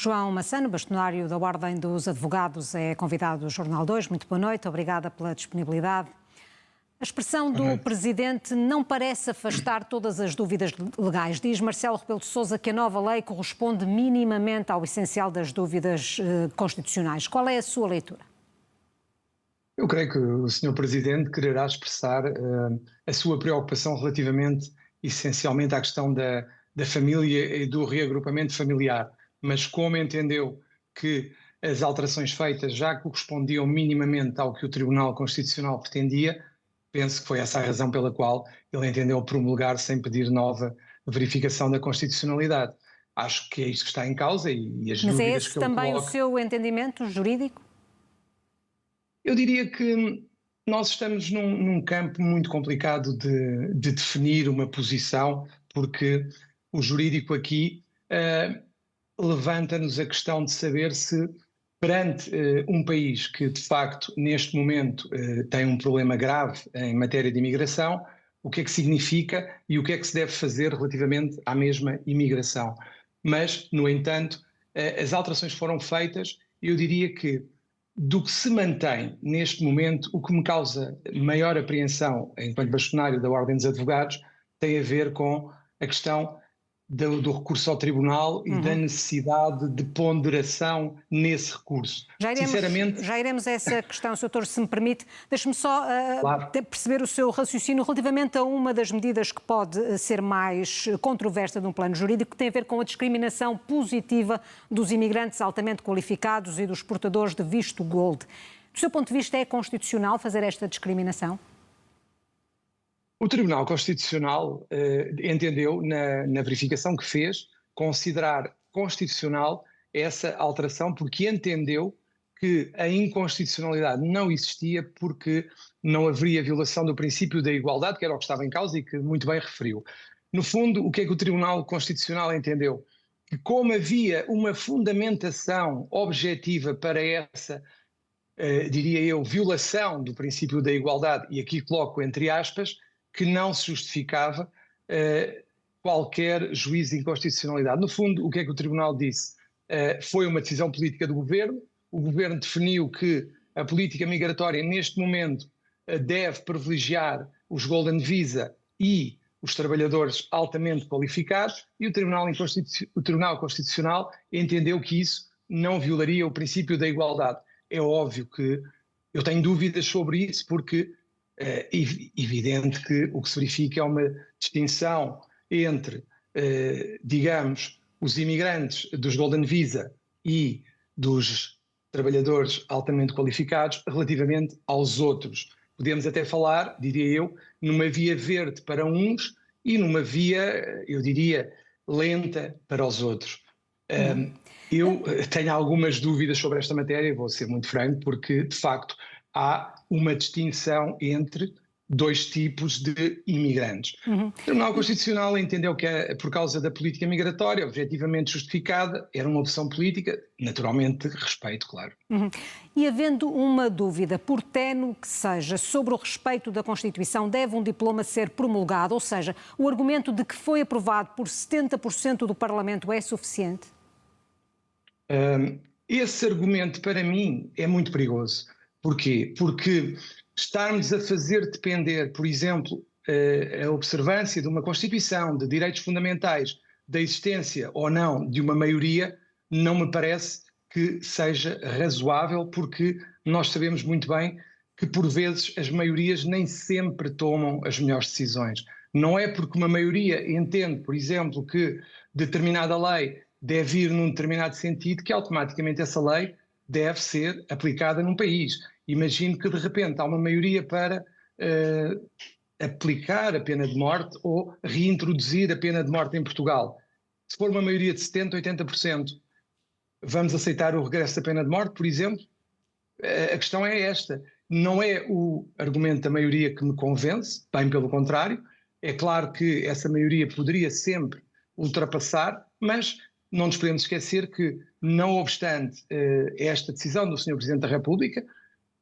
João Massano, bastonário da Ordem dos Advogados, é convidado do Jornal 2. Muito boa noite, obrigada pela disponibilidade. A expressão do Presidente não parece afastar todas as dúvidas legais. Diz Marcelo Rebelo de Sousa que a nova lei corresponde minimamente ao essencial das dúvidas constitucionais. Qual é a sua leitura? Eu creio que o Sr. Presidente quererá expressar a sua preocupação relativamente, essencialmente, à questão da família e do reagrupamento familiar. Mas como entendeu que as alterações feitas já correspondiam minimamente ao que o Tribunal Constitucional pretendia, penso que foi essa a razão pela qual ele entendeu promulgar sem pedir nova verificação da constitucionalidade. Acho que é isto que está em causa e as Mas dúvidas é que ele esse também coloca... o seu entendimento jurídico? Eu diria que nós estamos num campo muito complicado de definir uma posição, porque o jurídico aqui levanta-nos a questão de saber se, perante um país que, de facto, neste momento tem um problema grave em matéria de imigração, o que é que significa e o que é que se deve fazer relativamente à mesma imigração. Mas, no entanto, as alterações foram feitas e eu diria que, do que se mantém neste momento, o que me causa maior apreensão enquanto bastonário da Ordem dos Advogados tem a ver com a questão do recurso ao tribunal e da necessidade de ponderação nesse recurso. Já iremos a essa questão, Sr. Doutor, se me permite. Deixe-me só Claro. perceber o seu raciocínio relativamente a uma das medidas que pode ser mais controversa de um plano jurídico, que tem a ver com a discriminação positiva dos imigrantes altamente qualificados e dos portadores de visto gold. Do seu ponto de vista, é constitucional fazer esta discriminação? O Tribunal Constitucional entendeu, na verificação que fez, considerar constitucional essa alteração porque entendeu que a inconstitucionalidade não existia porque não haveria violação do princípio da igualdade, que era o que estava em causa e que muito bem referiu. No fundo, o que é que o Tribunal Constitucional entendeu? Que como havia uma fundamentação objetiva para essa, diria eu, violação do princípio da igualdade, e aqui coloco entre aspas, que não se justificava qualquer juízo de inconstitucionalidade. No fundo, o que é que o Tribunal disse? Foi uma decisão política do Governo. O Governo definiu que a política migratória, neste momento, deve privilegiar os Golden Visa e os trabalhadores altamente qualificados, e o Tribunal Constitucional entendeu que isso não violaria o princípio da igualdade. É óbvio que eu tenho dúvidas sobre isso, porque é evidente que o que se verifica é uma distinção entre, digamos, os imigrantes dos Golden Visa e dos trabalhadores altamente qualificados relativamente aos outros. Podemos até falar, diria eu, numa via verde para uns e numa via, eu diria, lenta para os outros. Eu tenho algumas dúvidas sobre esta matéria, vou ser muito franco, porque, de facto, há uma distinção entre dois tipos de imigrantes. O Tribunal Constitucional entendeu que, por causa da política migratória, objetivamente justificada, era uma opção política, naturalmente respeito, claro. E havendo uma dúvida, por ténue que seja, sobre o respeito da Constituição, deve um diploma ser promulgado? Ou seja, o argumento de que foi aprovado por 70% do Parlamento é suficiente? Esse argumento, para mim, é muito perigoso. Porquê? Porque estarmos a fazer depender, por exemplo, a observância de uma Constituição, de direitos fundamentais, da existência ou não de uma maioria, não me parece que seja razoável, porque nós sabemos muito bem que, por vezes, as maiorias nem sempre tomam as melhores decisões. Não é porque uma maioria entende, por exemplo, que determinada lei deve ir num determinado sentido que automaticamente essa lei deve ser aplicada num país. Imagino que de repente há uma maioria para aplicar a pena de morte ou reintroduzir a pena de morte em Portugal. Se for uma maioria de 70%, 80%, vamos aceitar o regresso da pena de morte, por exemplo? A questão é esta. Não é o argumento da maioria que me convence, bem pelo contrário. É claro que essa maioria poderia sempre ultrapassar, mas não nos podemos esquecer que, não obstante esta decisão do Sr. Presidente da República,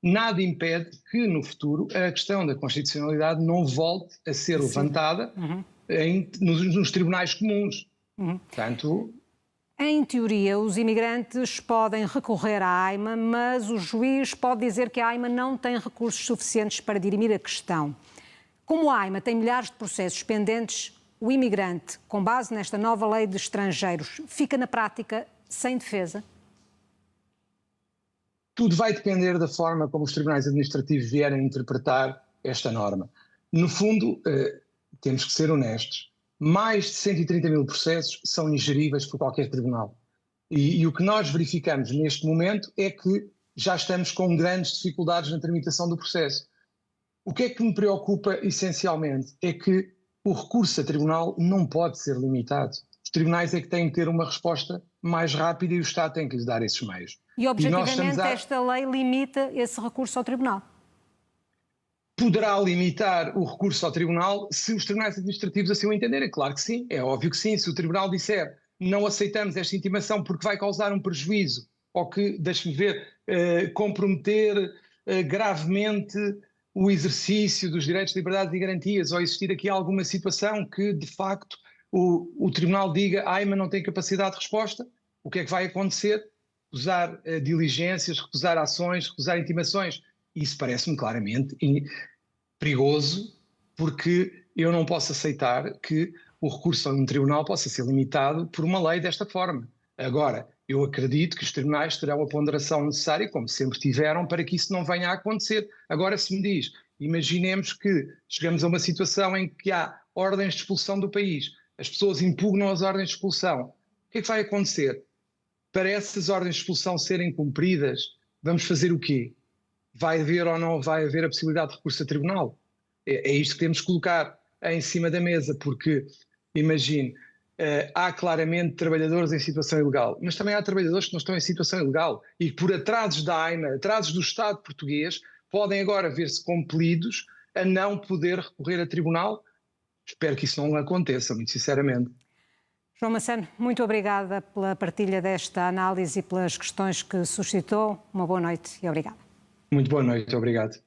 nada impede que, no futuro, a questão da constitucionalidade não volte a ser levantada nos tribunais comuns. Portanto, Em teoria, os imigrantes podem recorrer à AIMA, mas o juiz pode dizer que a AIMA não tem recursos suficientes para dirimir a questão. Como a AIMA tem milhares de processos pendentes, o imigrante, com base nesta nova lei de estrangeiros, fica na prática sem defesa? Tudo vai depender da forma como os tribunais administrativos vierem interpretar esta norma. No fundo, temos que ser honestos. Mais de 130 mil processos são ingeríveis por qualquer tribunal. E o que nós verificamos neste momento é que já estamos com grandes dificuldades na tramitação do processo. O que é que me preocupa essencialmente é que o recurso a tribunal não pode ser limitado. Os tribunais é que têm que ter uma resposta mais rápida e o Estado tem que lhes dar esses meios. E objetivamente esta lei limita esse recurso ao tribunal? Poderá limitar o recurso ao tribunal se os tribunais administrativos assim o entenderem. Claro que sim, é óbvio que sim. Se o tribunal disser não aceitamos esta intimação porque vai causar um prejuízo ou que, deixe-me ver, comprometer gravemente o exercício dos direitos, liberdades e garantias, ou existir aqui alguma situação que, de facto, o tribunal diga a AIMA não tem capacidade de resposta, o que é que vai acontecer? Recusar diligências, recusar ações, recusar intimações. Isso parece-me claramente perigoso, porque eu não posso aceitar que o recurso a um tribunal possa ser limitado por uma lei desta forma. Agora, eu acredito que os tribunais terão a ponderação necessária, como sempre tiveram, para que isso não venha a acontecer. Agora, se me diz, imaginemos que chegamos a uma situação em que há ordens de expulsão do país, as pessoas impugnam as ordens de expulsão, o que é que vai acontecer? Para essas ordens de expulsão serem cumpridas, vamos fazer o quê? Vai haver ou não vai haver a possibilidade de recurso a tribunal? É isto que temos que colocar em cima da mesa, porque, imagine, há claramente trabalhadores em situação ilegal, mas também há trabalhadores que não estão em situação ilegal e por atrasos da AIMA, atrasos do Estado português, podem agora ver-se compelidos a não poder recorrer a tribunal. Espero que isso não aconteça, muito sinceramente. João Massano, muito obrigada pela partilha desta análise e pelas questões que suscitou. Uma boa noite e obrigada. Muito boa noite, obrigado.